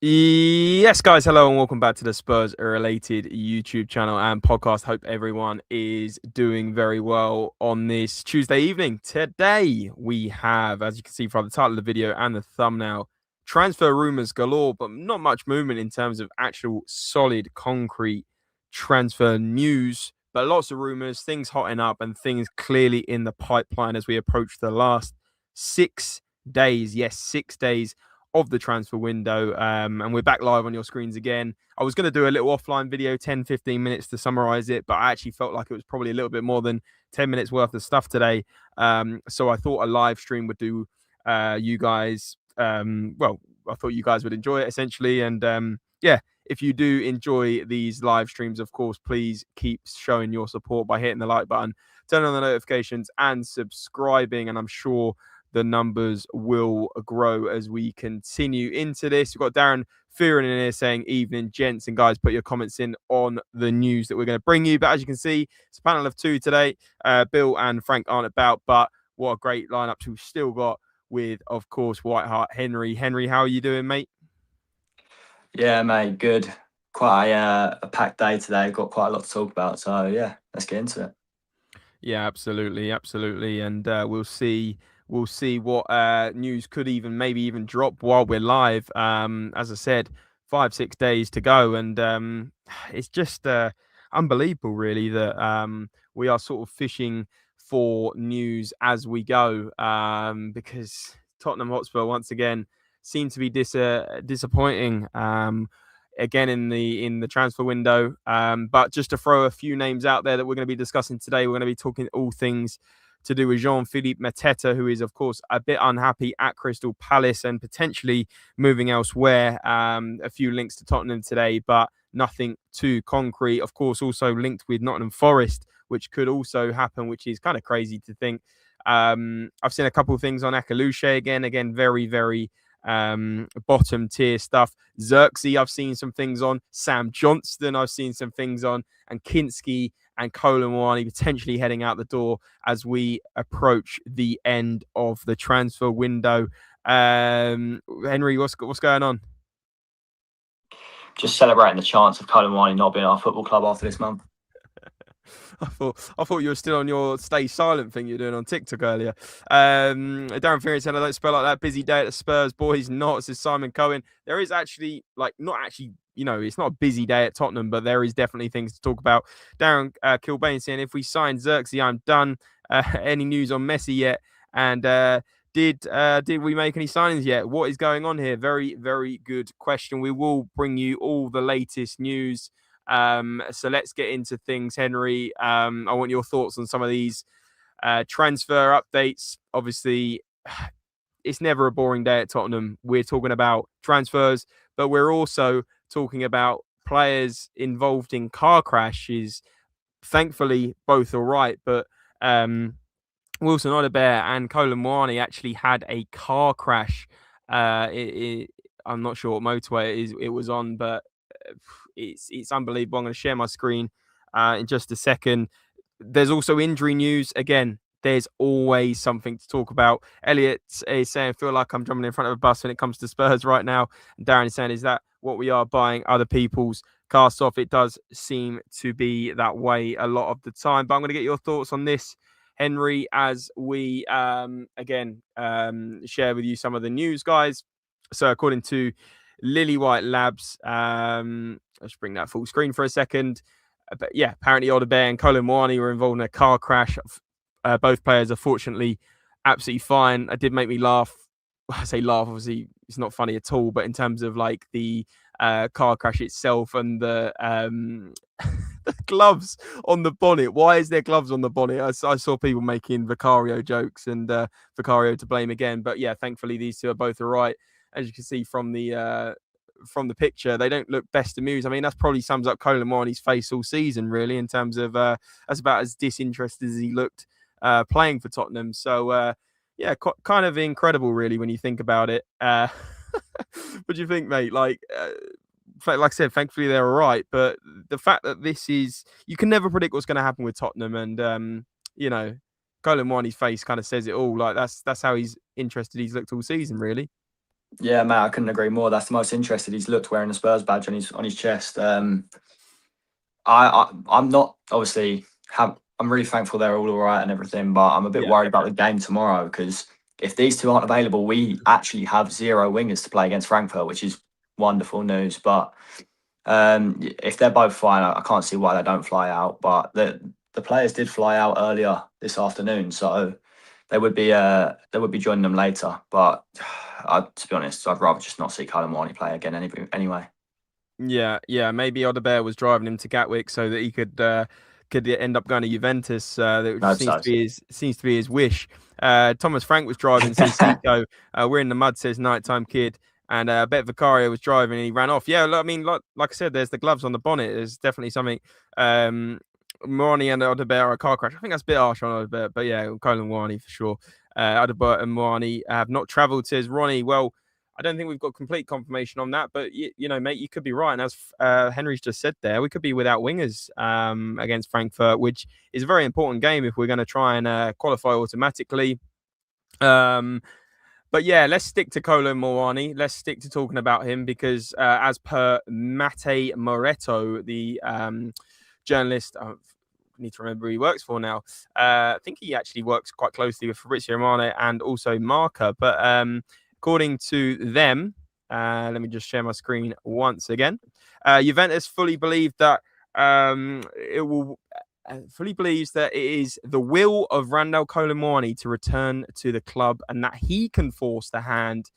Yes, guys, hello and welcome back to the Spurs-Related YouTube channel and podcast. Hope everyone is doing very well on this Tuesday evening. Today, we have, as you can see from the title of the video and the thumbnail, transfer rumors galore, but not much movement in terms of actual solid, concrete transfer news. But lots of rumors, things hotting up, and things clearly in the pipeline as we approach the last 6 days. Yes, 6 days of the transfer window, and we're back live on your screens again. I was going to do a little offline video, 10-15 minutes to summarize it, but I actually felt like it was probably a little bit more than 10 minutes worth of stuff today. So I thought a live stream would do you guys, well, I thought you guys would enjoy it essentially. And yeah, if you do enjoy these live streams, of course, please keep showing your support by hitting the like button, turning on the notifications and subscribing. And I'm sure the numbers will grow as we continue into this. We've got Darren Fearon in here saying, evening, gents. And guys, put your comments in on the news that we're going to bring you. But as you can see, it's a panel of two today. Bill and Frank aren't about, but what a great lineup we've still got with, of course, Whiteheart Henry. Henry, how are you doing, mate? Yeah, mate, good. Quite a packed day today. Got quite a lot to talk about. So, yeah, let's get into it. Yeah, absolutely. And we'll see what news could maybe even drop while we're live. As I said, 5-6 days to go, and it's just unbelievable, really, that we are sort of fishing for news as we go, because Tottenham Hotspur once again seem to be disappointing. Again in the transfer window, but just to throw a few names out there that we're going to be discussing today, we're going to be talking all things to do with Jean-Philippe Mateta, who is, of course, a bit unhappy at Crystal Palace and potentially moving elsewhere. A few links to Tottenham today, but nothing too concrete. Of course, also linked with Nottingham Forest, which could also happen, which is kind of crazy to think. I've seen a couple of things on Akalushe again, very, very bottom tier stuff. Zirkzee, I've seen some things on. Sam Johnston, I've seen some things on. And Kinský and Kolo Muani potentially heading out the door as we approach the end of the transfer window. Henry, what's going on? Just celebrating the chance of Kolo Muani not being our football club after this month. I thought you were still on your stay silent thing you're doing on TikTok earlier. Darren Fearon said, I don't spell like that. Busy day at the Spurs, boys. Not, says Simon Cohen. There is actually, not actually, it's not a busy day at Tottenham, but there is definitely things to talk about. Darren Kilbane saying, if we sign Zirkzee, I'm done. Any news on Messi yet? And did we make any signings yet? What is going on here? Very, very good question. We will bring you all the latest news. So let's get into things, Henry. I want your thoughts on some of these transfer updates. Obviously, it's never a boring day at Tottenham. We're talking about transfers, but we're also talking about players involved in car crashes. Thankfully, both are right, but Wilson Odobert and Kolo Muani actually had a car crash. I'm not sure what motorway it was on, but it's unbelievable. I'm going to share my screen in just a second. There's also injury news. Again, there's always something to talk about. Elliot is saying, I feel like I'm jumping in front of a bus when it comes to Spurs right now. And Darren is saying, is that what we are buying other people's cast off? It does seem to be that way a lot of the time. But I'm going to get your thoughts on this, Henry, as we, share with you some of the news, guys. So according to Lily White Labs, let's bring that full screen for a second. But yeah, apparently Odobert and Kolo Muani were involved in a car crash. Both players are fortunately absolutely fine. It did make me laugh. I say laugh, obviously it's not funny at all, but in terms of like the car crash itself and the the gloves on the bonnet. Why is there gloves on the bonnet? I saw people making Vicario jokes and Vicario to blame again. But yeah, thankfully these two are both all right. As you can see from the picture, they don't look best amused. I mean, that probably sums up Kolo Muani's face all season, really, in terms of that's about as disinterested as he looked playing for Tottenham. So, yeah, kind of incredible, really, when you think about it. What do you think, mate? Like I said, thankfully they're all right. But the fact that this is, you can never predict what's going to happen with Tottenham. And, Kolo Muani's face kind of says it all. Like that's how he's interested. He's looked all season, really. Yeah, mate, I couldn't agree more. That's the most interested he's looked wearing the Spurs badge on his chest. I'm not obviously I'm really thankful they're all right and everything, but I'm a bit Yeah. worried about the game tomorrow because if these two aren't available, we actually have 0 wingers to play against Frankfurt, which is wonderful news. But if they're both fine, I can't see why they don't fly out. But the players did fly out earlier this afternoon, so they would be joining them later. But to be honest, I'd rather just not see Kolo Muani play again anyway. Yeah. Maybe Odebear was driving him to Gatwick so that he could end up going to Juventus. That I hope seems so. to be his wish. Thomas Frank was driving, says Zico. We're in the mud, says Nighttime Kid. And I bet Vicario was driving and he ran off. Yeah, I mean, like I said, there's the gloves on the bonnet. There's definitely something. Moani and Odebear are a car crash. I think that's a bit harsh on Odebear, but yeah, Kolo Muani for sure. Odebear and Moani have not travelled, says Ronnie. Well, I don't think we've got complete confirmation on that, but you know, mate, you could be right. And as Henry's just said there, we could be without wingers against Frankfurt, which is a very important game if we're going to try and qualify automatically. But yeah, let's stick to Kolo Muani. Let's stick to talking about him because, as per Mate Moretto, the journalist, I need to remember who he works for now. I think he actually works quite closely with Fabrizio Romano and also Marca. But according to them, let me just share my screen once again. Juventus fully believe that it will. Fully believes that it is the will of Randal Kolo Muani to return to the club and that he can force the hand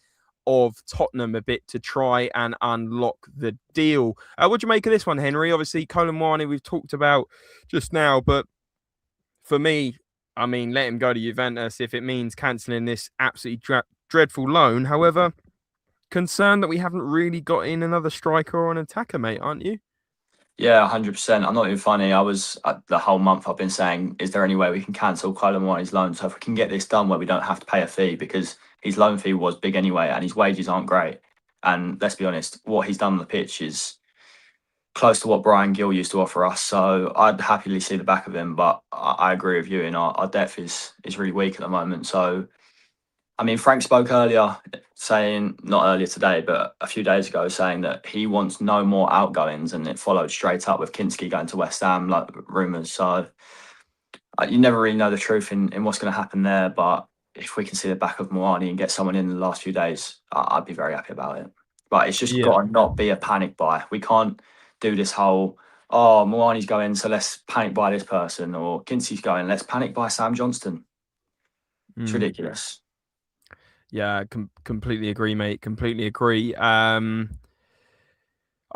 of Tottenham a bit to try and unlock the deal. What do you make of this one, Henry? Obviously, Kolo Muani we've talked about just now, but for me, I mean, let him go to Juventus if it means cancelling this absolutely dreadful loan. However, concerned that we haven't really got in another striker or an attacker, mate, aren't you? Yeah, 100%. I'm not even funny. I was the whole month I've been saying, is there any way we can cancel Kolo Muani's loan? So if we can get this done where we don't have to pay a fee because his loan fee was big anyway and his wages aren't great. And let's be honest, what he's done on the pitch is close to what Brian Gill used to offer us. So I'd happily see the back of him. But I agree with you, and our depth is really weak at the moment. So I mean, Frank spoke earlier, saying not earlier today, but a few days ago, saying that he wants no more outgoings, and it followed straight up with Kinský going to West Ham, like rumours. So you never really know the truth in what's going to happen there. But if we can see the back of Muani and get someone in the last few days, I'd be very happy about it. But it's just Yeah. got to not be a panic buy. We can't do this whole, oh, Muani's going, so let's panic buy this person, or Kinský's going, let's panic buy Sam Johnston. It's ridiculous. Yeah, completely agree, mate. Completely agree. Our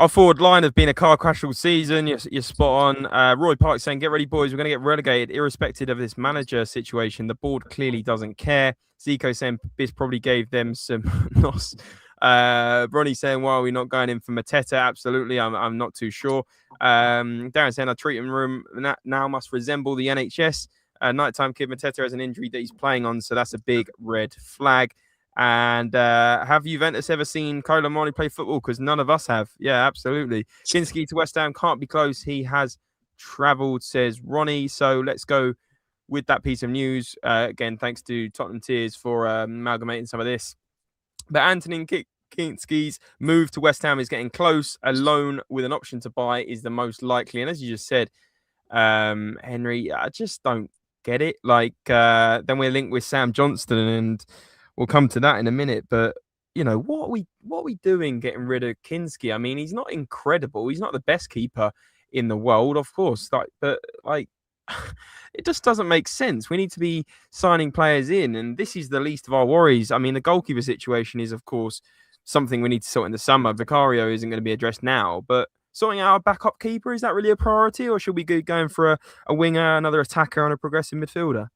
forward line has been a car crash all season. You're spot on. Roy Park saying, get ready, boys. We're going to get relegated irrespective of this manager situation. The board clearly doesn't care. Zico saying this probably gave them some nos. Ronnie saying, why are we not going in for Mateta? Absolutely. I'm not too sure. Darren saying, our treatment room now must resemble the NHS. Nighttime Kid Mateta has an injury that he's playing on, so that's a big red flag. And have Juventus ever seen Kolo Muani play football? Because none of us have. Yeah, absolutely. Kinský to West Ham can't be close. He has travelled, says Ronnie. So let's go with that piece of news. Again, thanks to Tottenham Tears for amalgamating some of this. But Antonín Kinský's move to West Ham is getting close. A loan with an option to buy is the most likely. And as you just said, Henry, I just don't get it. Like, then we're linked with Sam Johnston, and we'll come to that in a minute. But you know, what are we doing getting rid of Kinský? I mean, he's not incredible. He's not the best keeper in the world, of course. But it just doesn't make sense. We need to be signing players in, and this is the least of our worries. I mean, the goalkeeper situation is, of course, something we need to sort in the summer. Vicario isn't going to be addressed now, but sorting out a backup keeper, is that really a priority, or should we be going for a winger, another attacker, and a progressive midfielder?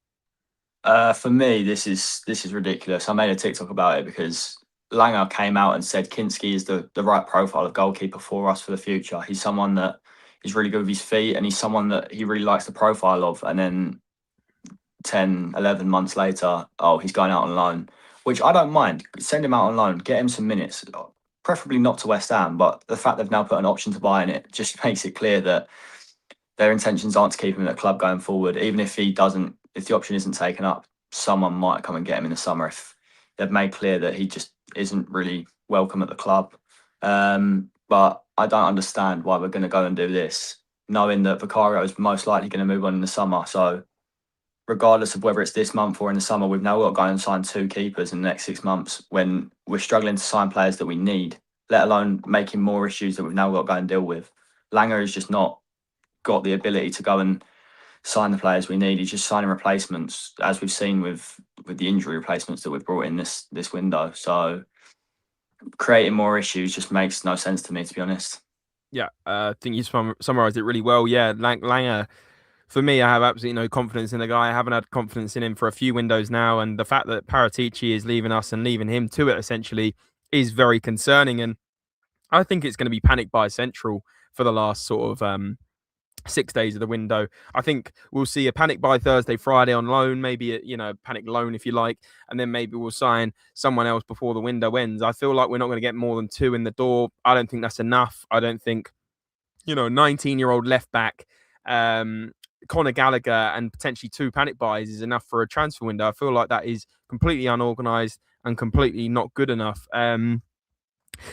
For me, this is ridiculous. I made a TikTok about it because Langer came out and said Kinský is the right profile of goalkeeper for us for the future. He's someone that is really good with his feet, and he's someone that he really likes the profile of. And then 10, 11 months later, oh, he's going out on loan, which I don't mind. Send him out on loan, get him some minutes, preferably not to West Ham. But the fact they've now put an option to buy in it just makes it clear that their intentions aren't to keep him at the club going forward. Even if the option isn't taken up, someone might come and get him in the summer if they've made clear that he just isn't really welcome at the club. But I don't understand why we're going to go and do this, knowing that Vicario is most likely going to move on in the summer. So regardless of whether it's this month or in the summer, we've now got to go and sign 2 keepers in the next 6 months when we're struggling to sign players that we need, let alone making more issues that we've now got to go and deal with. Langer has just not got the ability to go and sign the players we need. He's just signing replacements, as we've seen with the injury replacements that we've brought in this window. So creating more issues just makes no sense to me, to be honest. Yeah, I think you summarised it really well. Yeah, Langer, for me, I have absolutely no confidence in the guy. I haven't had confidence in him for a few windows now. And the fact that Paratici is leaving us and leaving him to it, essentially, is very concerning. And I think it's going to be panic buy central for the last sort of 6 days of the window. I think we'll see a panic buy Thursday, Friday on loan, maybe a panic loan if you like, and then maybe we'll sign someone else before the window ends. I feel like we're not going to get more than 2 in the door. I don't think that's enough. I don't think 19-year-old left back, Conor Gallagher, and potentially 2 panic buys is enough for a transfer window. I feel like that is completely unorganised and completely not good enough.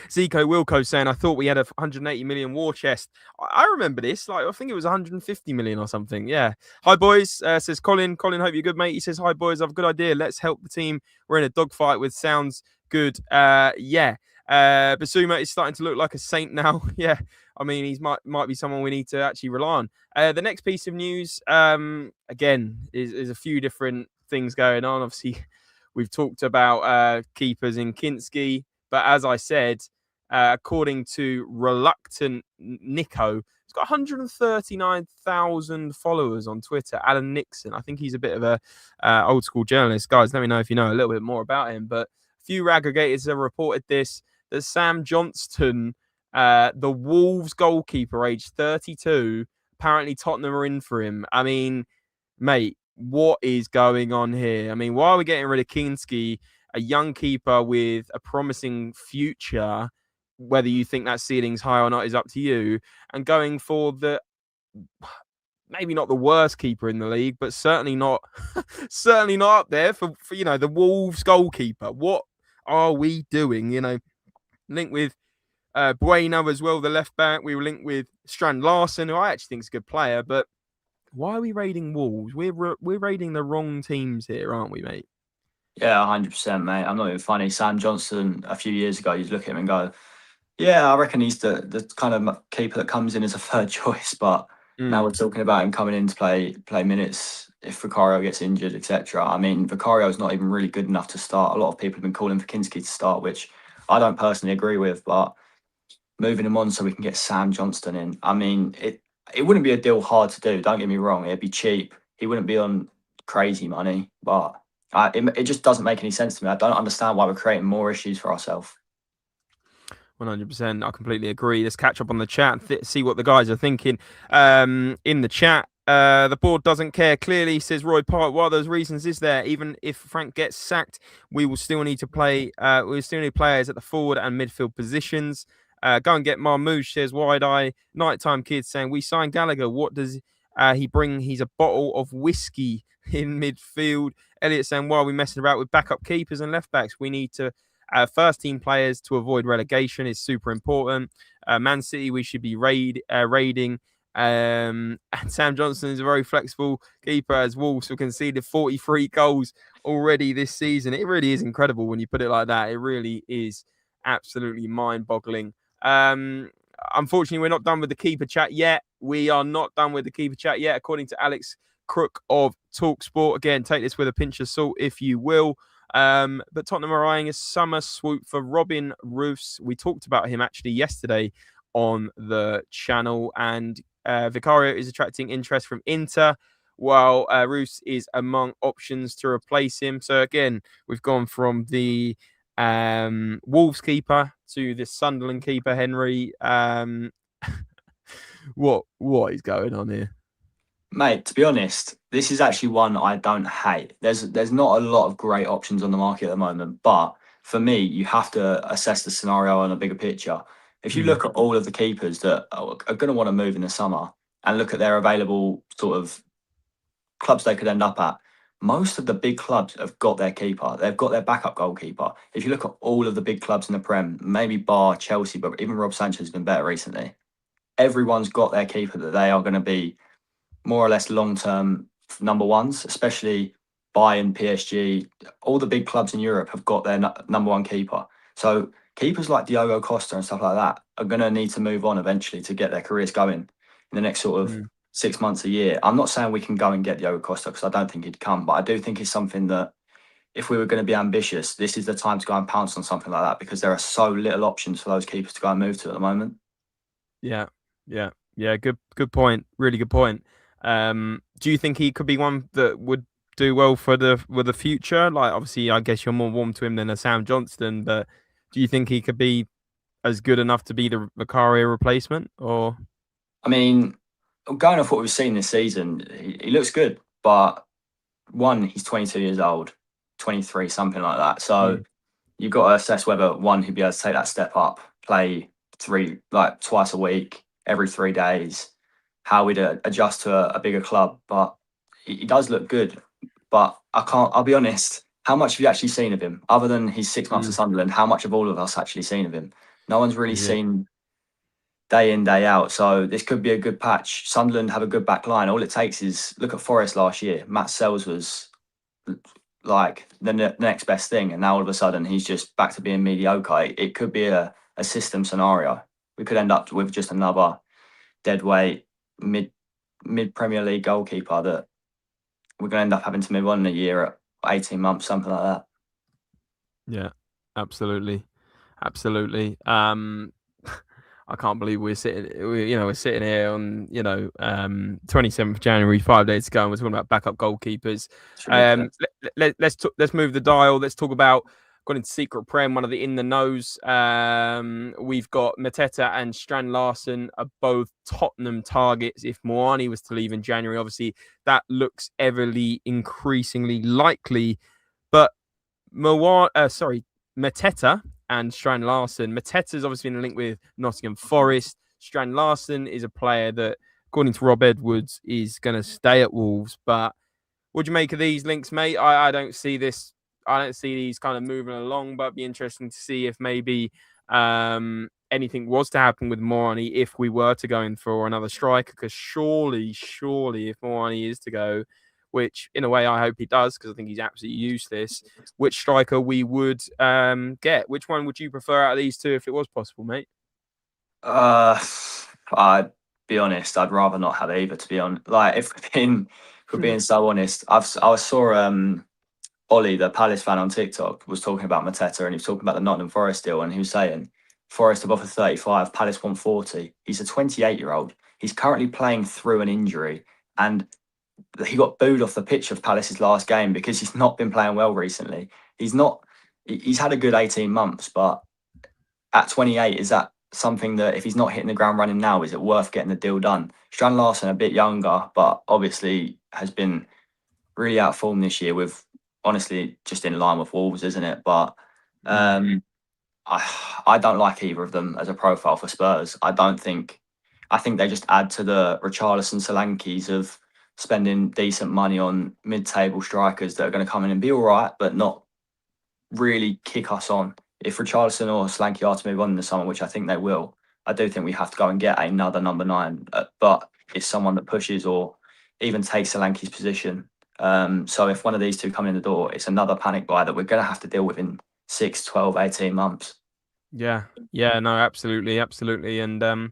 Zico Wilco saying, I thought we had a 180 million war chest. I remember this. I think it was 150 million or something. Yeah. Hi, boys, says Colin. Colin, hope you're good, mate. He says, hi, boys. I've a good idea. Let's help the team. We're in a dogfight with sounds good. Yeah. Basuma is starting to look like a saint now. Yeah. I mean, he's might be someone we need to actually rely on. The next piece of news, again, is a few different things going on. Obviously, we've talked about keepers in Kinský. But as I said, according to Reluctant Nico, he's got 139,000 followers on Twitter. Alan Nixon, I think he's a bit of a old school journalist. Guys, let me know if you know a little bit more about him. But a few aggregators have reported this, that Sam Johnston, the Wolves goalkeeper, aged 32, apparently Tottenham are in for him. I mean, mate, what is going on here? I mean, why are we getting rid of Kinský, a young keeper with a promising future? Whether you think that ceiling's high or not is up to you. And going for the, maybe not the worst keeper in the league, but certainly not up there for the Wolves goalkeeper. What are we doing? Linked with Bueno as well, the left back. We were linked with Strand Larsen, who I actually think is a good player. But why are we raiding Wolves? We're raiding the wrong teams here, aren't we, mate? Yeah, 100%, mate. I'm not even funny. Sam Johnston, a few years ago, you'd look at him and go, yeah, I reckon he's the kind of keeper that comes in as a third choice. But now we're talking about him coming in to play minutes if Vicario gets injured, etc. I mean, Vicario is not even really good enough to start. A lot of people have been calling for Kinský to start, which I don't personally agree with. But moving him on so we can get Sam Johnston in, I mean, it wouldn't be a deal hard to do. Don't get me wrong. It'd be cheap. He wouldn't be on crazy money, but it just doesn't make any sense to me. I don't understand why we're creating more issues for ourselves. 100%. I completely agree. Let's catch up on the chat and see what the guys are thinking in the chat. The board doesn't care. Clearly, says Roy Park. What are those reasons is there? Even if Frank gets sacked, we will still need to play. We still need players at the forward and midfield positions. Go and get Marmouche, says Wide Eye. Nighttime Kids saying, we signed Gallagher. What does he bring? He's a bottle of whiskey in midfield. Elliot saying, why are we messing about with backup keepers and left backs? We need to first team players to avoid relegation is super important. Man City, we should be raiding. And Sam Johnson is a very flexible keeper, as Wolves have conceded 43 goals already this season. It really is incredible when you put it like that. It really is absolutely mind-boggling. Unfortunately, we're not done with the keeper chat yet. According to Alex Crook of TalkSport. Again, take this with a pinch of salt, if you will. But Tottenham are eyeing a summer swoop for Robin Roefs. We talked about him actually yesterday on the channel, and Vicario is attracting interest from Inter, while Roefs is among options to replace him. So again, we've gone from the Wolves keeper to the Sunderland keeper, Henry. What is going on here? Mate, to be honest, this is actually one I don't hate. There's not a lot of great options on the market at the moment, but for me, you have to assess the scenario on a bigger picture. If you look at all of the keepers that are going to want to move in the summer and look at their available sort of clubs they could end up at, most of the big clubs have got their keeper. They've got their backup goalkeeper. If you look at all of the big clubs in the Prem, maybe bar Chelsea, but even Rob Sanchez has been better recently. Everyone's got their keeper that they are going to be more or less long-term number ones, especially Bayern, PSG. All the big clubs in Europe have got their number one keeper. So keepers like Diogo Costa and stuff like that are going to need to move on eventually to get their careers going in the next sort of 6 months, a year. I'm not saying we can go and get Diogo Costa because I don't think he'd come, but I do think it's something that if we were going to be ambitious, this is the time to go and pounce on something like that because there are so little options for those keepers to go and move to at the moment. Yeah. Good point. Really good point. Do you think he could be one that would do well for the future? Like, obviously, I guess you're more warm to him than a Sam Johnston, but do you think he could be as good enough to be the Vicario replacement? Or, I mean, going off what we've seen this season, he looks good, but one, he's 22 years old, 23, something like that. So you've got to assess whether one, he'd be able to take that step up, play twice a week, every 3 days, how we'd adjust to a bigger club. But he does look good. But I'll be honest, how much have you actually seen of him? Other than his 6 months at Sunderland, how much have all of us actually seen of him? No one's really seen day in, day out. So this could be a good patch. Sunderland have a good back line. All it takes is look at Forest last year. Matt Sells was like the next best thing, and now all of a sudden he's just back to being mediocre. It could be a system scenario. We could end up with just another deadweight mid Premier League goalkeeper that we're going to end up having to move on in a year at 18 months, something like that. Yeah, absolutely. I can't believe we're sitting here on 27th January, 5 days ago, and we're talking about backup goalkeepers. Let's move the dial. Let's talk about got into Secret Prem, one of the in the knows. We've got Mateta and Strand Larsen are both Tottenham targets. If Moani was to leave in January, obviously that looks increasingly likely. But Mateta and Strand Larsen. Mateta's obviously been linked with Nottingham Forest. Strand Larsen is a player that, according to Rob Edwards, is going to stay at Wolves. But what do you make of these links, mate? I don't see this. I don't see these kind of moving along, but it'd be interesting to see if maybe anything was to happen with Moani if we were to go in for another striker. Because surely, if Moani is to go, which in a way I hope he does, because I think he's absolutely useless, which striker we would get. Which one would you prefer out of these two if it was possible, mate? I'd be honest, I'd rather not have either, to be honest. Like, if we're being so honest, I saw Ollie, the Palace fan on TikTok, was talking about Mateta, and he was talking about the Nottingham Forest deal, and he was saying Forest have offered 35, Palace want 40. He's a 28-year-old. He's currently playing through an injury, and he got booed off the pitch of Palace's last game because he's not been playing well recently. He's had a good 18 months, but at 28, is that something that if he's not hitting the ground running now, is it worth getting the deal done? Strand Larsen, a bit younger, but obviously has been really out of form this year, with honestly just in line with Wolves, isn't it? But I don't like either of them as a profile for Spurs. I think they just add to the Richarlison Solankis of spending decent money on mid-table strikers that are going to come in and be all right, but not really kick us on. If Richarlison or Solanke are to move on in the summer, which I think they will, I do think we have to go and get another number 9. But it's someone that pushes or even takes Solanke's position. So if one of these two come in the door, it's another panic buy that we're going to have to deal with in 6, 12, 18 months. Yeah, no, absolutely. And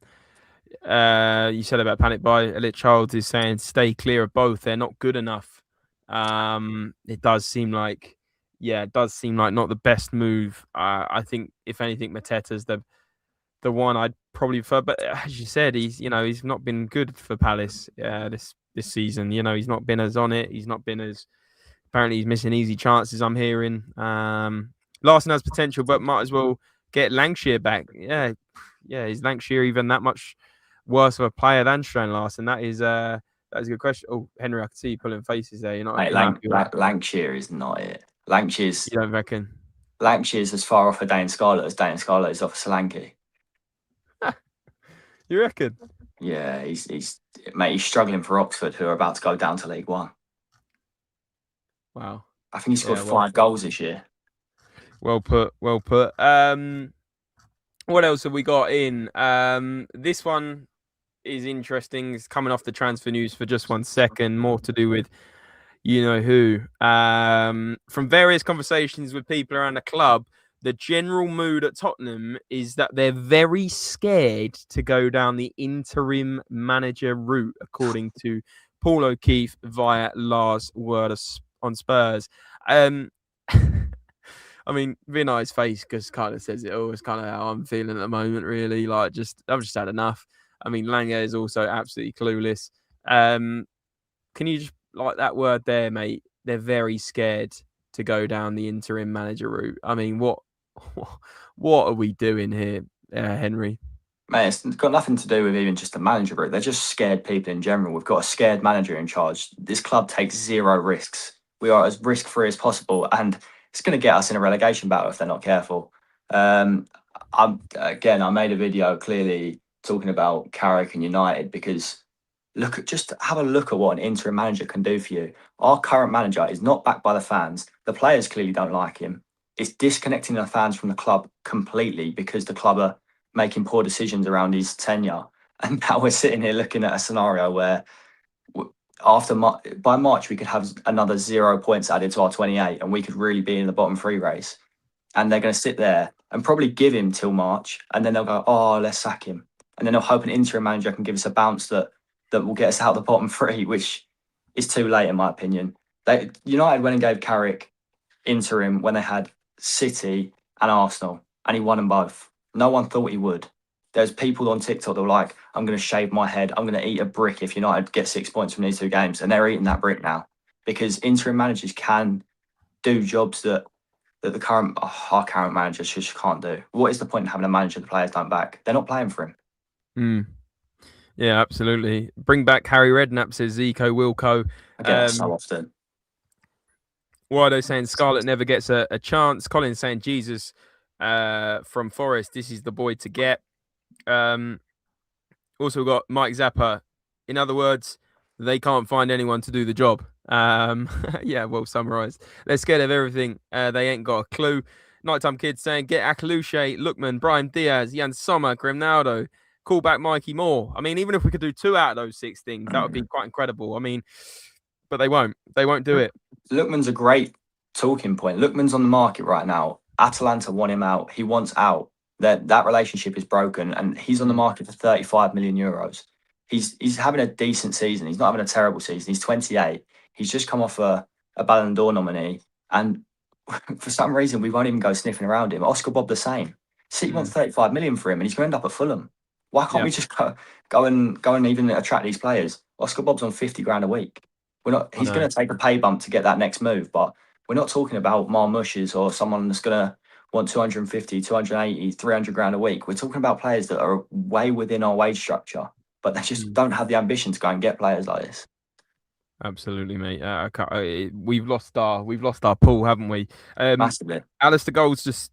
you said about panic buy. Elliot Childs is saying stay clear of both. They're not good enough. It does seem like not the best move. I think if anything, Mateta's the one I'd probably prefer. But as you said, he's not been good for Palace this season. He's not been as on it. He's not been as, apparently he's missing easy chances, I'm hearing. Larson has potential, but might as well get Lancashire back. Yeah, is Lancashire even that much worse of a player than Strand Larsen? That is a good question. Oh, Henry, I can see you pulling faces there. You're not. Lancashire is not it. Lancashire's. You don't reckon? Lancashire's as far off a Dane Scarlett as Dane Scarlett is off a Solanke. You reckon? Yeah, he's struggling for Oxford, who are about to go down to League One. Wow. I think he scored Yeah, 5 goals this year. Well put. Well put. What else have we got in? This one is interesting. It's coming off the transfer news for just 1 second. More to do with you know who. From various conversations with people around the club, the general mood at Tottenham is that they're very scared to go down the interim manager route, according to Paul O'Keefe via Lars Word on Spurs. I mean, Vinay's face just kind of says it all. It's kind of how I'm feeling at the moment, really. Like, I've just had enough. I mean, Lange is also absolutely clueless. Can you just like that word there, mate? They're very scared to go down the interim manager route. I mean, what are we doing here, Henry? Mate, it's got nothing to do with even just the manager route. They're just scared people in general. We've got a scared manager in charge. This club takes 0 risks. We are as risk-free as possible, and it's going to get us in a relegation battle if they're not careful. I made a video clearly talking about Carrick and United because just have a look at what an interim manager can do for you. Our current manager is not backed by the fans. The players clearly don't like him. It's disconnecting the fans from the club completely because the club are making poor decisions around his tenure. And now we're sitting here looking at a scenario where by March we could have another 0 points added to our 28 and we could really be in the bottom 3 race. And they're going to sit there and probably give him till March, and then they'll go, oh, let's sack him. And then they'll hope an interim manager can give us a bounce that will get us out of the bottom 3, which is too late in my opinion. United went and gave Carrick interim when they had City and Arsenal, and he won them both. No one thought he would. There's people on TikTok that were like, I'm going to shave my head. I'm going to eat a brick if United get 6 points from these 2 games. And they're eating that brick now because interim managers can do jobs that our current managers just can't do. What is the point in having a manager the players don't back? They're not playing for him. Yeah, absolutely. Bring back Harry Redknapp, says Zico Wilco. I get that so often. Wardo saying Scarlett never gets a chance. Colin saying Jesus from Forest, this is the boy to get. Also got Mike Zappa. In other words, they can't find anyone to do the job. Yeah, well summarised. They're scared of everything. They ain't got a clue. Nighttime Kids saying get Akalushe, Lookman, Brian Diaz, Jan Sommer, Grimnaldo. Call back Mikey Moore. I mean, even if we could do 2 out of those 6 things, that would be quite incredible. I mean, but they won't. They won't do it. Lookman's a great talking point. Lookman's on the market right now. Atalanta want him out. He wants out. That relationship is broken, and he's on the market for 35 million euros. He's having a decent season. He's not having a terrible season. He's 28. He's just come off a Ballon d'Or nominee, and for some reason we won't even go sniffing around him. Oscar Bob the same. City want 35 million for him, and he's going to end up at Fulham. Why can't we just go and even attract these players? Oscar Bob's on 50 grand a week. He's going to take a pay bump to get that next move, but we're not talking about Marmushes or someone that's going to want 250, 280, 300 grand a week. We're talking about players that are way within our wage structure, but they just don't have the ambition to go and get players like this. Absolutely, mate. We've lost our pool, haven't we? Massively. Alistair Golds just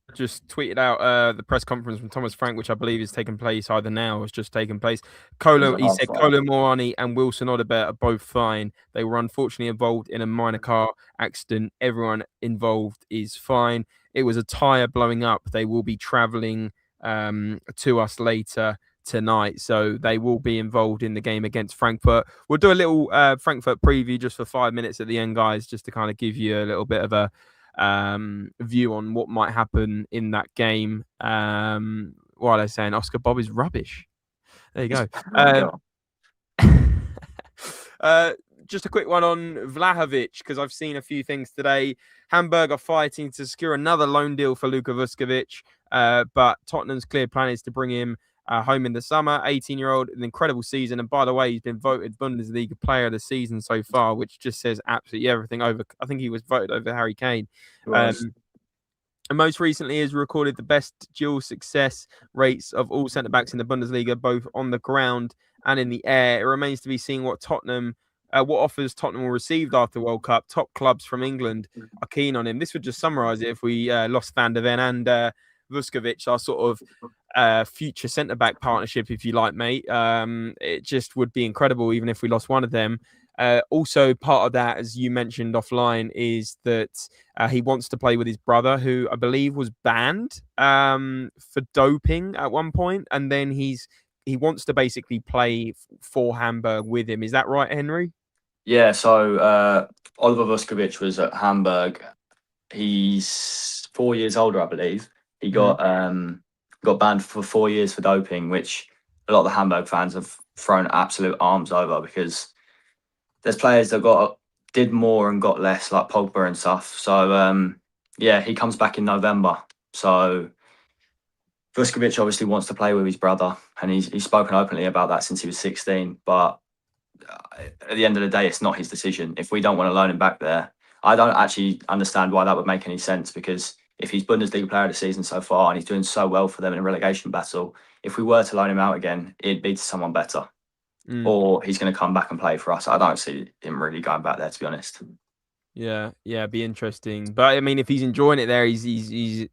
tweeted out the press conference from Thomas Frank, which I believe is taking place either now or has just taken place. He said Kolo Muani and Wilson Odobert are both fine. They were unfortunately involved in a minor car accident. Everyone involved is fine. It was a tyre blowing up. They will be travelling to us later tonight, so they will be involved in the game against Frankfurt. We'll do a little Frankfurt preview just for 5 minutes at the end, guys, just to kind of give you a little bit of a view on what might happen in that game. While they're saying Oscar Bob is rubbish. There you go. Just a quick one on Vlahovic, because I've seen a few things today. Hamburg are fighting to secure another loan deal for Luka Vusković, but Tottenham's clear plan is to bring him home in the summer. 18-year-old, an incredible season. And by the way, he's been voted Bundesliga player of the season so far, which just says absolutely everything over. I think he was voted over Harry Kane. And most recently has recorded the best dual success rates of all centre-backs in the Bundesliga, both on the ground and in the air. It remains to be seen what offers Tottenham will receive after the World Cup. Top clubs from England are keen on him. This would just summarise it if we lost Van der Ven and Vusković, our sort of future centre-back partnership, if you like, mate. It just would be incredible even if we lost one of them. Also, part of that, as you mentioned offline, is that he wants to play with his brother, who I believe was banned for doping at one point, and then he wants to basically play for Hamburg with him. Is that right, Henry? Yeah, so Oliver Vusković was at Hamburg. He's 4 years older, I believe. He got banned for 4 years for doping, which a lot of the Hamburg fans have thrown absolute arms over, because there's players that did more and got less, like Pogba and stuff. So yeah, he comes back in November. So Vusković obviously wants to play with his brother, and he's spoken openly about that since he was 16. But at the end of the day, it's not his decision. If we don't want to loan him back there, I don't actually understand why that would make any sense, because if he's Bundesliga player of the season so far and he's doing so well for them in a relegation battle, if we were to loan him out again, it'd be to someone better. Or he's going to come back and play for us. I don't see him really going back there, to be honest. Yeah, it'd be interesting. But I mean, if he's enjoying it there, he's he's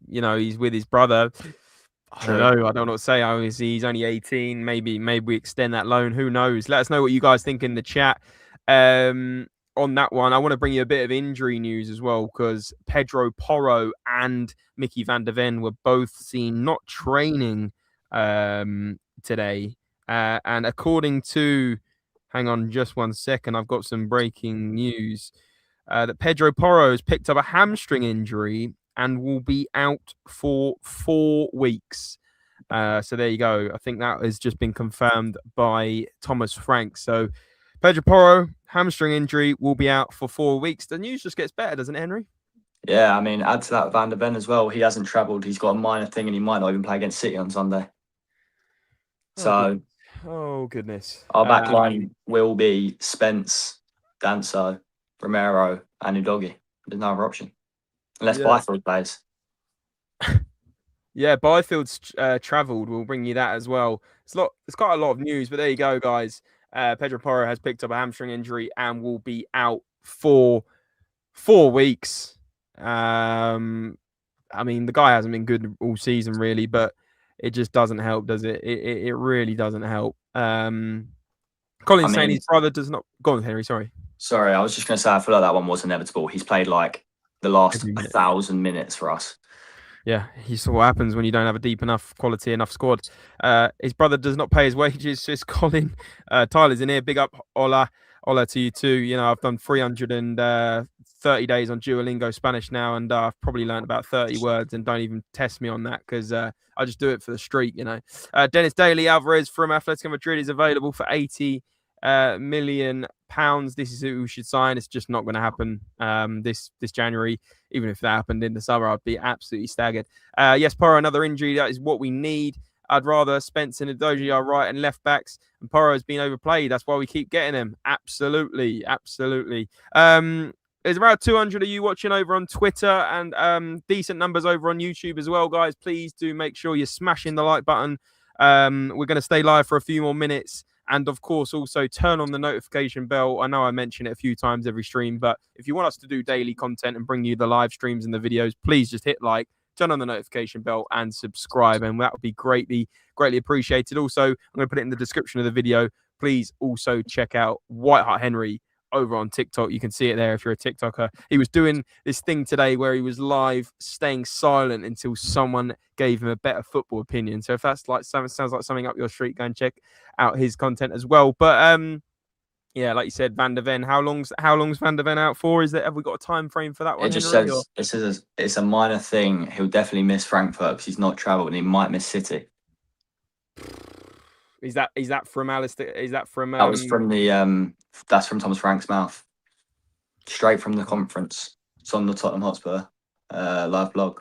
with his brother. I don't know. I don't know what to say. Obviously, he's only 18. Maybe we extend that loan. Who knows? Let us know what you guys think in the chat. On that one, I want to bring you a bit of injury news as well, because Pedro Porro and Mickey van der Ven were both seen not training today. And according to, hang on just 1 second, I've got some breaking news that Pedro Porro has picked up a hamstring injury and will be out for 4 weeks. So there you go. I think that has just been confirmed by Thomas Frank. So Pedro Porro, hamstring injury, will be out for 4 weeks. The news just gets better, doesn't it, Henry? Yeah, I mean, add to that Van der Ven as well. He hasn't travelled. He's got a minor thing, and he might not even play against City on Sunday. So, goodness. Our back line will be Spence, Danso, Romero, and Udogie. There's no other option. Unless Byfield plays. Yeah, Byfield's travelled. We'll bring you that as well. It's got a lot of news, but there you go, guys. Pedro Porro has picked up a hamstring injury and will be out for 4 weeks. I mean, the guy hasn't been good all season, really, but it just doesn't help, does it? It really doesn't help. Colin's saying his brother does not... Go on, Henry, sorry. Sorry, I was just going to say, I feel like that one was inevitable. He's played like the last 1,000 minutes for us. Yeah, he saw what happens when you don't have a deep enough quality enough squad. His brother does not pay his wages, so it's Colin. Tyler's in here. Big up, Ola to you too. You know, I've done 330 days on Duolingo Spanish now, and I've probably learned about 30 words, and don't even test me on that, because I just do it for the streak, you know. Dennis Daly Alvarez from Atletico Madrid is available for £80 million. This is who should sign. It's just not going to happen this January. Even if that happened in the summer, I'd be absolutely staggered. Yes, Porro, another injury. That is what we need. I'd rather Spence and Udogie are right and left backs, and Porro has been overplayed. That's why we keep getting him. Absolutely. There's about 200 of you watching over on Twitter, and decent numbers over on YouTube as well, guys. Please do make sure you're smashing the like button. We're going to stay live for a few more minutes. And of course, also turn on the notification bell. I know I mention it a few times every stream, but if you want us to do daily content and bring you the live streams and the videos, please just hit like, turn on the notification bell, and subscribe. And that would be greatly appreciated. Also, I'm going to put it in the description of the video. Please also check out White Hart Henry over on TikTok. You can see it there if you're a TikToker. He was doing this thing today where he was live, staying silent until someone gave him a better football opinion. So if that's like sounds like something up your street, go and check out his content as well. But yeah, like you said, Van der Ven. How long's Van der Ven out for? Have we got a time frame for that one? It just says it's a minor thing. He'll definitely miss Frankfurt because he's not travelled, and he might miss City. Is that from Alistair? Is that from? That was from the that's from Thomas Frank's mouth, straight from the conference. It's on the Tottenham Hotspur live blog.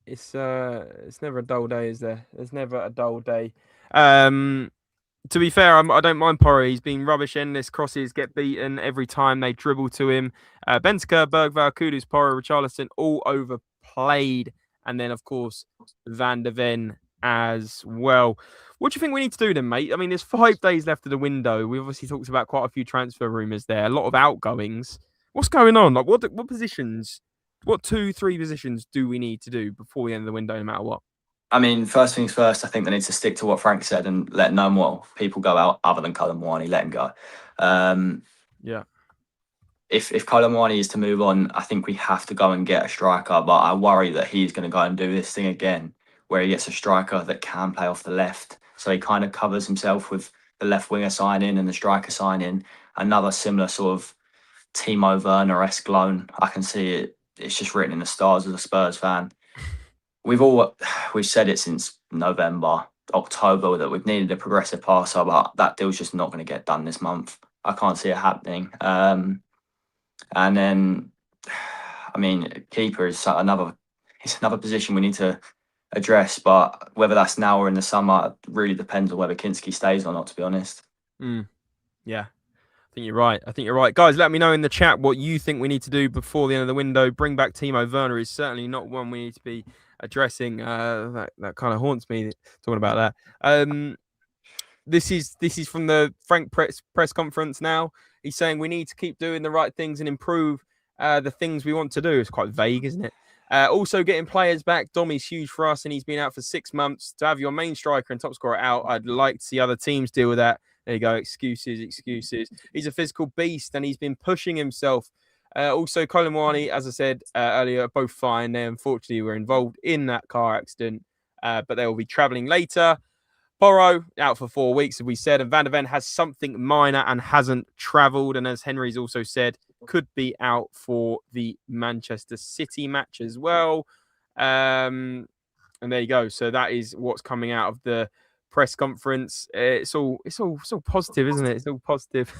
It's never a dull day, is there? There's never a dull day. To be fair, I don't mind Porro. He's been rubbish. Endless crosses get beaten every time they dribble to him. Benska, Bergvall, Kudus, Porro, Richarlison, all overplayed, and then of course Van der Ven as well. What do you think we need to do then, mate? I mean, there's 5 days left of the window. We obviously talked about quite a few transfer rumours there, a lot of outgoings. What's going on? Like, what positions, what 2-3 positions do we need to do before the end of the window, no matter what? I mean, first things first, I think they need to stick to what Frank said and let no more people go out other than Kolo Muani. Let him go. Yeah. If Kolo Muani is to move on, I think we have to go and get a striker. But I worry that he's going to go and do this thing again, where he gets a striker that can play off the left. So he kind of covers himself with the left winger signing and the striker signing. Another similar sort of Timo Werner-esque loan. I can see it. It's just written in the stars as a Spurs fan. We've said it since November, October, that we've needed a progressive passer, but that deal's just not going to get done this month. I can't see it happening. And then, I mean, keeper is another position we need to address, but whether that's now or in the summer really depends on whether Kinský stays or not, to be honest. Yeah. I think you're right. Guys, let me know in the chat what you think we need to do before the end of the window. Bring back Timo Werner is certainly not one we need to be addressing. That kind of haunts me talking about that. This is from the Frank press conference now. He's saying we need to keep doing the right things and improve the things we want to do. It's quite vague, isn't it? Also, getting players back. Domi's huge for us, and he's been out for 6 months. To have your main striker and top scorer out, I'd like to see other teams deal with that. There you go. Excuses. He's a physical beast, and he's been pushing himself. Also, Kolo Muani, as I said earlier, both fine. They unfortunately were involved in that car accident, but they will be travelling later. Porro out for 4 weeks, as we said, and Van de Ven has something minor and hasn't travelled. And as Henry's also said, could be out for the Manchester City match as well. And there you go. So that is what's coming out of the press conference. It's all positive, isn't it? It's all positive.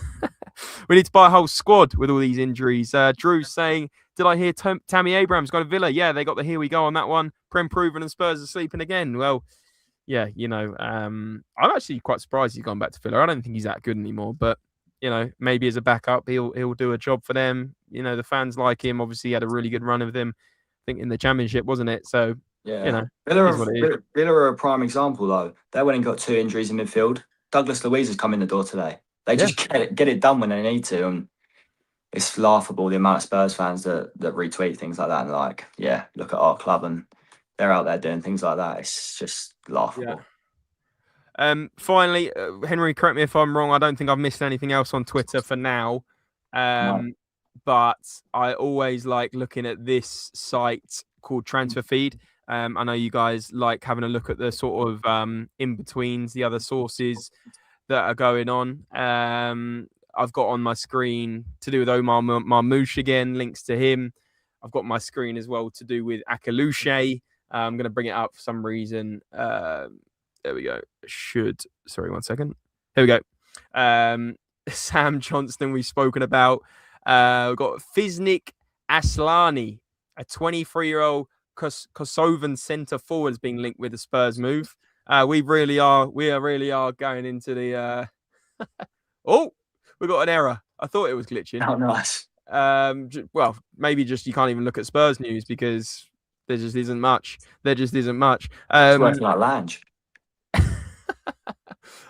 We need to buy a whole squad with all these injuries. Drew's saying, did I hear Tammy Abraham's got a Villa? Yeah, they got the here we go on that one. Prem proven and Spurs are sleeping again. Well, yeah, I'm actually quite surprised he's gone back to Villa. I don't think he's that good anymore, but maybe as a backup, he'll do a job for them. The fans like him. Obviously, he had a really good run of them, I think, in the Championship, wasn't it? So, yeah, Villa are a prime example, though. They went and got 2 injuries in midfield. Douglas Luiz has come in the door today. They just get it done when they need to, and it's laughable the amount of Spurs fans that retweet things like that and like, yeah, look at our club and they're out there doing things like that. It's just laughable. Yeah. Finally, Henry, correct me if I'm wrong. I don't think I've missed anything else on Twitter for now. No. But I always like looking at this site called Transfer Feed. I know you guys like having a look at the sort of in-betweens, the other sources that are going on. I've got on my screen to do with Omar Marmoush again, links to him. I've got my screen as well to do with Akalushe. I'm going to bring it up for some reason. There we go. Sorry, 1 second. Here we go. Sam Johnston we've spoken about. We've got Fiznik Aslani, a 23-year-old Kosovan centre forward is being linked with the Spurs move. We really are going into the oh, we got an error. I thought it was glitching. Oh, nice. Well, maybe just you can't even look at Spurs news because there just isn't much. It's working like Lange.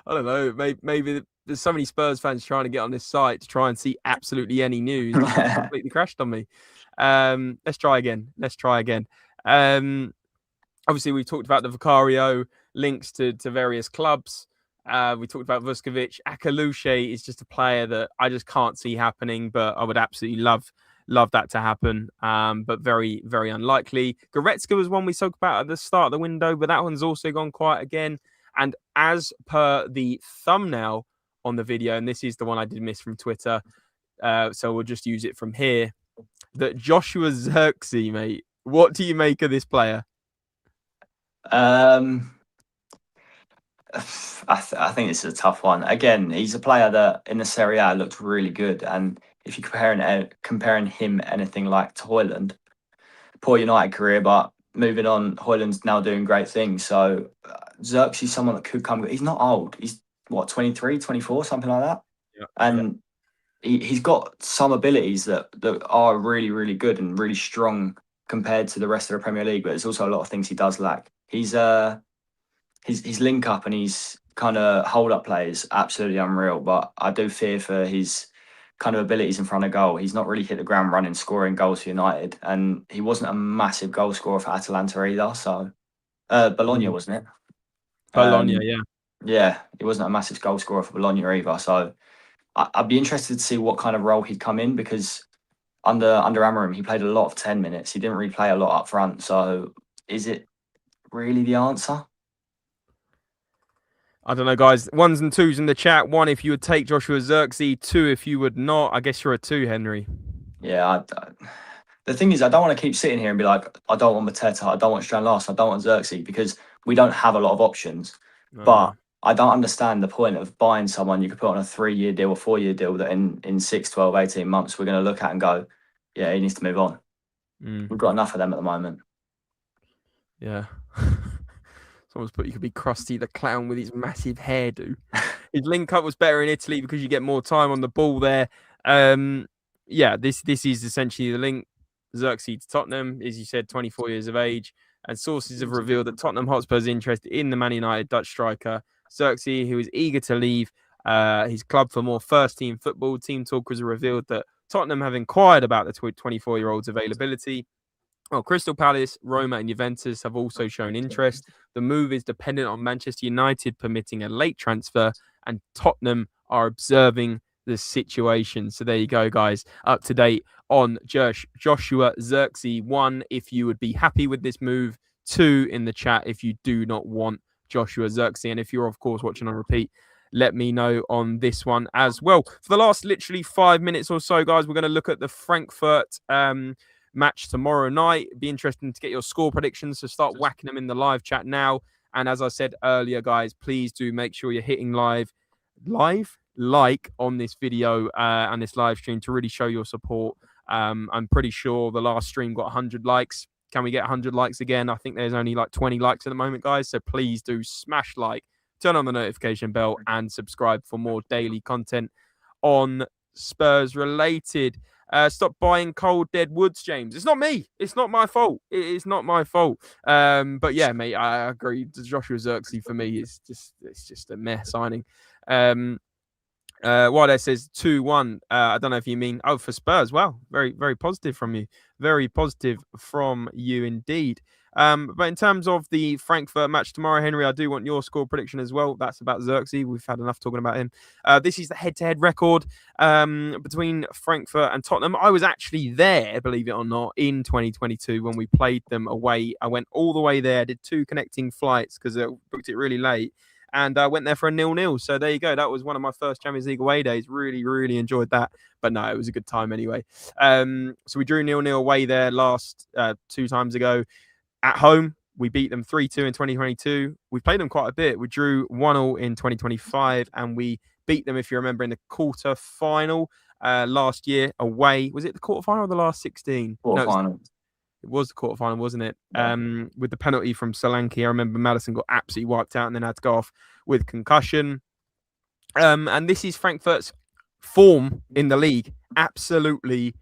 I don't know. Maybe there's so many Spurs fans trying to get on this site to try and see absolutely any news. It's completely crashed on me. Let's try again. Obviously, we talked about the Vicario links to various clubs. We talked about Vusković. Akalushe is just a player that I just can't see happening, but I would absolutely love that to happen. But very, very unlikely. Goretzka was one we spoke about at the start of the window, but that one's also gone quiet again. And as per the thumbnail on the video, and this is the one I did miss from Twitter, so we'll just use it from here, that Joshua Zirkzee, mate, what do you make of this player? I think this is a tough one. Again, he's a player that in the Serie A looked really good, and if you're comparing him anything like to Højlund, poor United career, but moving on, Højlund's now doing great things. So Zirkzee's someone that could come. He's not old. He's what, 23, 24, something like that. Yeah. And he's got some abilities that are really, really good and really strong compared to the rest of the Premier League. But there's also a lot of things he does lack. His link up and his kind of hold up play is absolutely unreal. But I do fear for his kind of abilities in front of goal. He's not really hit the ground running, scoring goals for United, and he wasn't a massive goal scorer for Atalanta either. So Bologna, wasn't it? Bologna, yeah. Yeah, he wasn't a massive goal scorer for Bologna either. So I'd be interested to see what kind of role he'd come in, because under Amorim, he played a lot of 10 minutes. He didn't really play a lot up front. So is it really the answer? I don't know, guys. Ones and twos in the chat. One, if you would take Joshua Zirkzee. Two, if you would not. I guess you're a two, Henry. Yeah. The thing is, I don't want to keep sitting here and be like, I don't want Mateta, I don't want Strand Larsen, I don't want Zirkzee, because we don't have a lot of options. But I don't understand the point of buying someone you could put on a 3-year deal or 4-year deal that in 6, 12, 18 months we're going to look at and go, yeah, he needs to move on. We've got enough of them at the moment. Yeah. Someone's put you could be Krusty the Clown with his massive hairdo. His link up was better in Italy because you get more time on the ball there. Yeah, this is essentially the link. Zirkzee to Tottenham, as you said, 24 years of age. And sources have revealed that Tottenham Hotspur's interested in the Man United Dutch striker Zirkzee, who is eager to leave his club for more first-team football. Team talkers have revealed that Tottenham have inquired about the 24-year-old's availability. Well, Crystal Palace, Roma and Juventus have also shown interest. The move is dependent on Manchester United permitting a late transfer, and Tottenham are observing the situation. So there you go, guys. Up to date on Joshua Zirkzee. 1, if you would be happy with this move. 2, in the chat, if you do not want Joshua Zirkzee. And if you're, of course, watching on repeat, let me know on this one as well. For the last literally 5 minutes or so, guys, we're going to look at the Frankfurt match tomorrow night. It'd be interesting to get your score predictions, so start whacking them in the live chat now. And as I said earlier, guys, please do make sure you're hitting like on this video and this live stream to really show your support. I'm pretty sure the last stream got 100 likes. Can we get 100 likes again? I think there's only like 20 likes at the moment, guys. So please do smash like, turn on the notification bell, and subscribe for more daily content on Spurs related. Stop buying cold dead woods, James. It's not me. It's not my fault. It is not my fault. But yeah, mate, I agree. Joshua Zirkzee for me is just a meh signing. Wade says 2-1. I don't know if you mean for Spurs. Wow, very, very positive from you. Very positive from you indeed. But in terms of the Frankfurt match tomorrow, Henry, I do want your score prediction as well. That's about Zirkzee. We've had enough talking about him. This is the head-to-head record between Frankfurt and Tottenham. I was actually there, believe it or not, in 2022 when we played them away. I went all the way there, did 2 connecting flights because I booked it really late. And I went there for a 0-0. So there you go. That was one of my first Champions League away days. Really, really enjoyed that. But no, it was a good time anyway. So we drew 0-0 away there last 2 times ago. At home, we beat them 3-2 in 2022. We played them quite a bit. We drew 1-0 in 2025. And we beat them, if you remember, in the quarter-final last year away. Was it the quarter-final or the last 16? Quarter-final. No, it was the quarterfinal, wasn't it? Yeah. With the penalty from Solanke. I remember Maddison got absolutely wiped out and then had to go off with concussion. And this is Frankfurt's form in the league. Absolutely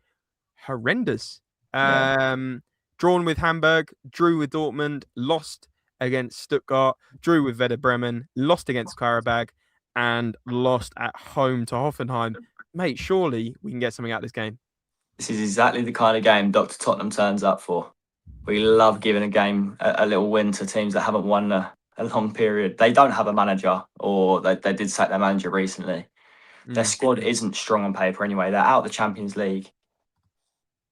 horrendous. Drawn with Hamburg, drew with Dortmund, lost against Stuttgart, drew with Werder Bremen, lost against Karabag, and lost at home to Hoffenheim. Mate, surely we can get something out of this game. This is exactly the kind of game Dr. Tottenham turns up for. We love giving a game a little win to teams that haven't won a long period. They don't have a manager, or they did sack their manager recently. Their squad isn't strong on paper anyway. They're out of the Champions League.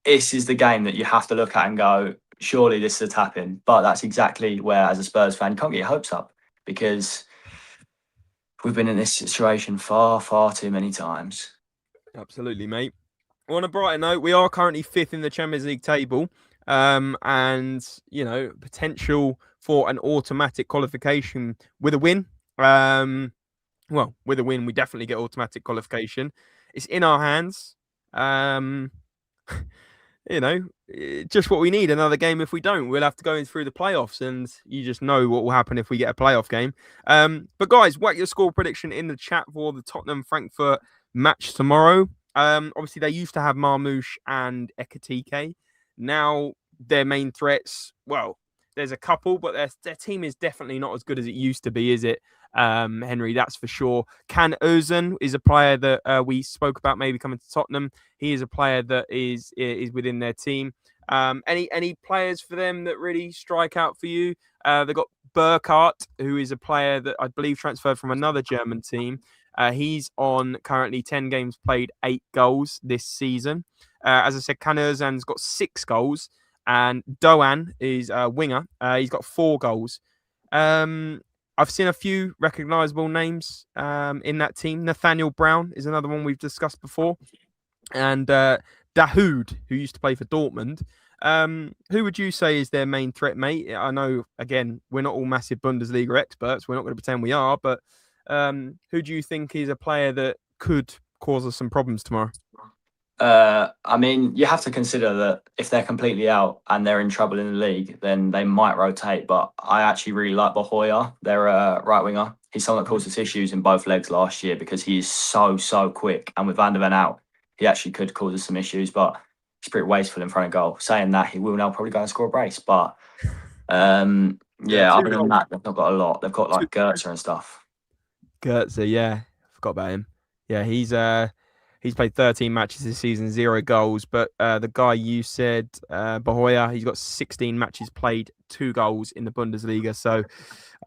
This is the game that you have to look at and go, surely this is a tap-in. But that's exactly where, as a Spurs fan, you can't get your hopes up, because we've been in this situation far, far too many times. Absolutely, mate. On a brighter note, we are currently 5th in the Champions League table, and potential for an automatic qualification with a win. Well, with a win, we definitely get automatic qualification. It's in our hands. Just what we need. Another game. If we don't, we'll have to go in through the playoffs, and you just know what will happen if we get a playoff game. But guys, whack your score prediction in the chat for the Tottenham Frankfurt match tomorrow. Obviously, they used to have Marmoush and Ekatike. Now, their main threats, well, there's a couple, but their team is definitely not as good as it used to be, is it, Henry? That's for sure. Can Ozan is a player that we spoke about maybe coming to Tottenham. He is a player that is within their team. Any players for them that really strike out for you? They've got Burkhardt, who is a player that I believe transferred from another German team. He's on currently 10 games played, 8 goals this season. As I said, Can-Özcan's got 6 goals, and Doan is a winger. He's got 4 goals. I've seen a few recognisable names in that team. Nathaniel Brown is another one we've discussed before. And Dahoud, who used to play for Dortmund. Who would you say is their main threat, mate? I know, again, we're not all massive Bundesliga experts. We're not going to pretend we are. But who do you think is a player that could cause us some problems tomorrow? I mean, you have to consider that if they're completely out and they're in trouble in the league, then they might rotate. But I actually really like Bahoya, their right winger. He's someone that caused us issues in both legs last year because he is so quick. And with Van der Ven out, he actually could cause us some issues. But he's pretty wasteful in front of goal. Saying that, he will now probably go and score a brace. But other than that, they've not got a lot. They've got like Zirkzee and stuff. Zirkzee, yeah. Forgot about him. Yeah, he's played 13 matches this season, 0 goals. But the guy you said, Bahoya, he's got 16 matches played, 2 goals in the Bundesliga. So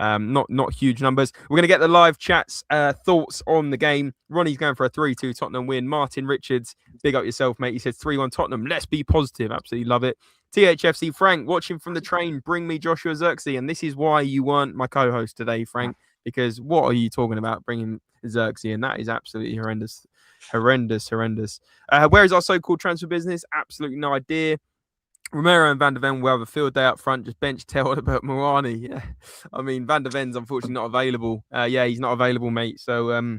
not huge numbers. We're going to get the live chats, thoughts on the game. Ronnie's going for a 3-2 Tottenham win. Martin Richards, big up yourself, mate. He said 3-1 Tottenham. Let's be positive. Absolutely love it. THFC Frank, watching from the train, bring me Joshua Zirkzee. And this is why you weren't my co-host today, Frank, because what are you talking about bringing Zirkzee? And that is absolutely horrendous. Horrendous. Where is our so-called transfer business? Absolutely no idea. Romero and Van der Ven will have a field day up front. Just bench Kolo Muani. Yeah. I mean, Van der Ven's unfortunately not available. He's not available, mate. So,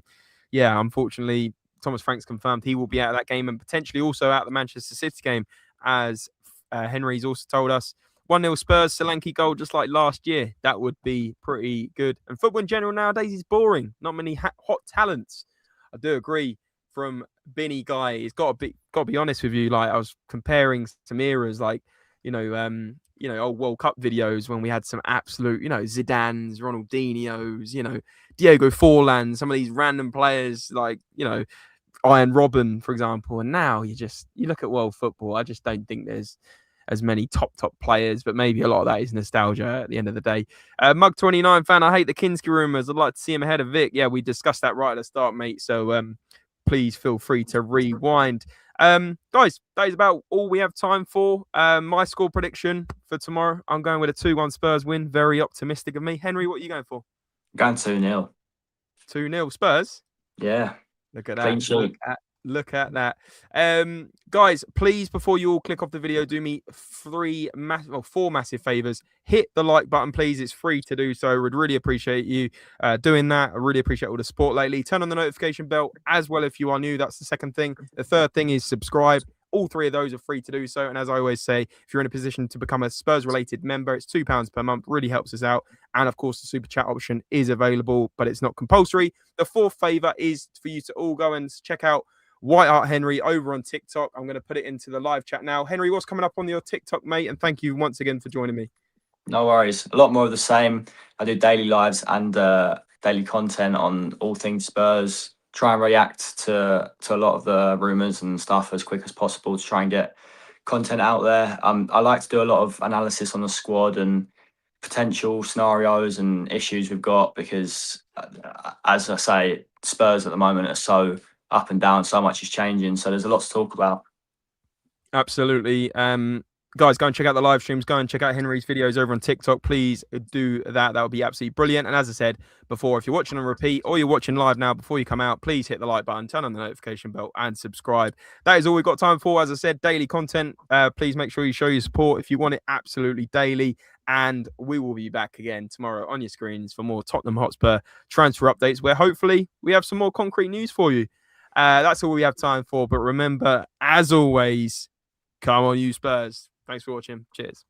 unfortunately, Thomas Frank's confirmed he will be out of that game and potentially also out of the Manchester City game, as Henry's also told us. 1-0 Spurs, Solanke goal just like last year. That would be pretty good. And football in general nowadays is boring. Not many hot talents. I do agree. From Billie guy, he's got to be honest with you. Like, I was comparing some eras, like old World Cup videos when we had some absolute, Zidanes, Ronaldinhos, Diego Forlan, some of these random players like, Iron Robben, for example. And now you look at world football. I just don't think there's as many top players, but maybe a lot of that is nostalgia at the end of the day. Mug29 fan, I hate the Kinský rumours. I'd like to see him ahead of Vic. Yeah, we discussed that right at the start, mate. So please feel free to rewind. Guys, that is about all we have time for. My score prediction for tomorrow, I'm going with a 2-1 Spurs win. Very optimistic of me. Henry, what are you going for? Going 2-0. 2-0 Spurs? Yeah. Look at that. Look at that. Guys, please, before you all click off the video, do me 4 massive favors. Hit the like button, please. It's free to do so. Would really appreciate you doing that. I really appreciate all the support lately. Turn on the notification bell as well if you are new. That's the second thing. The third thing is subscribe. All 3 of those are free to do so. And as I always say, if you're in a position to become a Spurs-related member, it's £2 per month. Really helps us out. And of course, the super chat option is available, but it's not compulsory. The 4th favor is for you to all go and check out White Art Henry over on TikTok. I'm going to put it into the live chat now. Henry, what's coming up on your TikTok, mate? And thank you once again for joining me. No worries. A lot more of the same. I do daily lives and daily content on all things Spurs. Try and react to a lot of the rumours and stuff as quick as possible to try and get content out there. I like to do a lot of analysis on the squad and potential scenarios and issues we've got because, as I say, Spurs at the moment are so up and down, so much is changing, so there's a lot to talk about. Absolutely. Guys, go and check out the live streams. Go and check out Henry's videos over on TikTok. Please do that. That would be absolutely brilliant. And as I said before, if you're watching on repeat or you're watching live now before you come out, please hit the like button, turn on the notification bell and subscribe. That is all we've got time for. As I said, daily content. Please make sure you show your support if you want it absolutely daily. And we will be back again tomorrow on your screens for more Tottenham Hotspur transfer updates, where hopefully we have some more concrete news for you. That's all we have time for. But remember, as always, come on, you Spurs. Thanks for watching. Cheers.